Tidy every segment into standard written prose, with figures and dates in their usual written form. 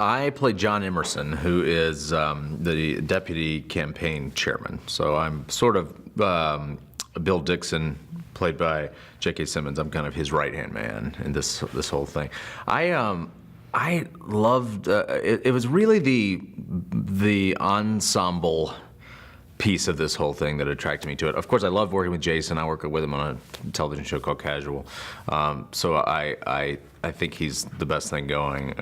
I played John Emerson, who is the deputy campaign chairman. So I'm sort of Bill Dixon, played by J.K. Simmons. I'm kind of his right-hand man in this whole thing. I loved it was really the ensemble piece of this whole thing that attracted me to it. Of course, I loved working with Jason. I worked with him on a television show called Casual. So I think he's the best thing going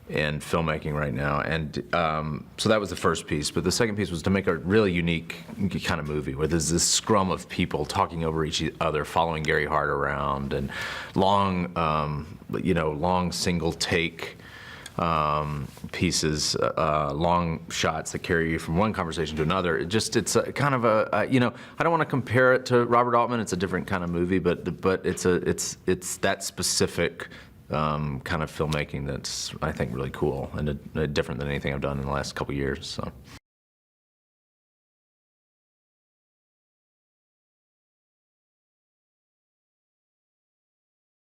in filmmaking right now. And so that was the first piece. But the second piece was to make a really unique kind of movie where there's this scrum of people talking over each other, following Gary Hart around, and long, long single take pieces, long shots that carry you from one conversation to another. It's a kind of a, I don't want to compare it to Robert Altman. It's a different kind of movie, but it's that specific kind of filmmaking that's, I think, really cool and different than anything I've done in the last couple years. So.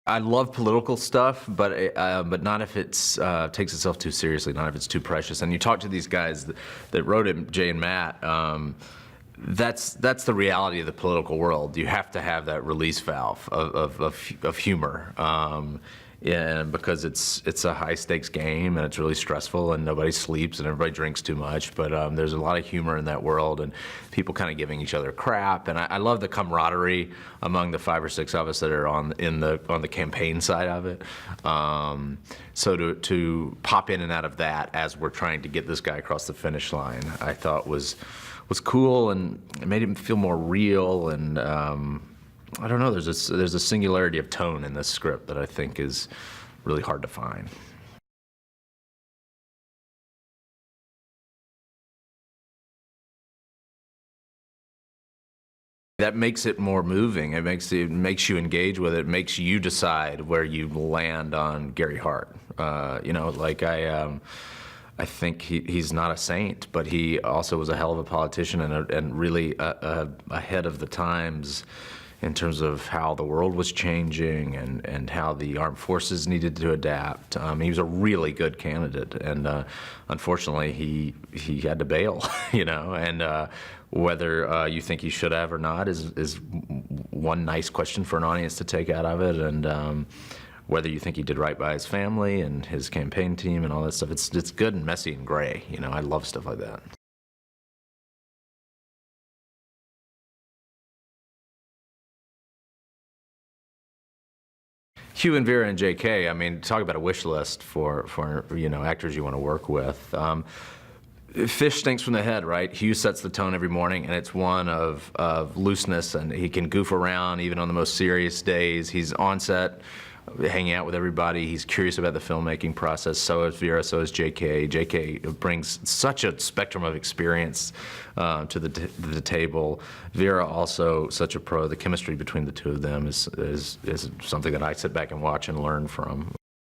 I love political stuff, but not if it's takes itself too seriously, not if it's too precious. And you talk to these guys that wrote it, Jay and Matt. That's the reality of the political world. You have to have that release valve of humor, and because it's a high stakes game and it's really stressful and nobody sleeps and everybody drinks too much. But there's a lot of humor in that world and people kind of giving each other crap. And I love the camaraderie among the 5 or 6 of us that are on the campaign side of it. So to pop in and out of that as we're trying to get this guy across the finish line, I thought was cool, and it made him feel more real. And I don't know, there's a singularity of tone in this script that I think is really hard to find. That makes it more moving. It makes you engage with it. It makes you decide where you land on Gary Hart. I think he's not a saint, but he also was a hell of a politician and really ahead of the times in terms of how the world was changing and how the armed forces needed to adapt. He was a really good candidate, and unfortunately he had to bail, and whether you think he should have or not is one nice question for an audience to take out of it, and whether you think he did right by his family and his campaign team and all that stuff. It's good and messy and gray. I love stuff like that. Hugh and Vera and J.K., I mean, talk about a wish list for actors you want to work with. Fish stinks from the head, right? Hugh sets the tone every morning, and it's one of looseness, and he can goof around even on the most serious days. He's on set, hanging out with everybody. He's curious about the filmmaking process. So is Vera, so is J.K. J.K. brings such a spectrum of experience to the table. Vera also such a pro. The chemistry between the two of them is something that I sit back and watch and learn from.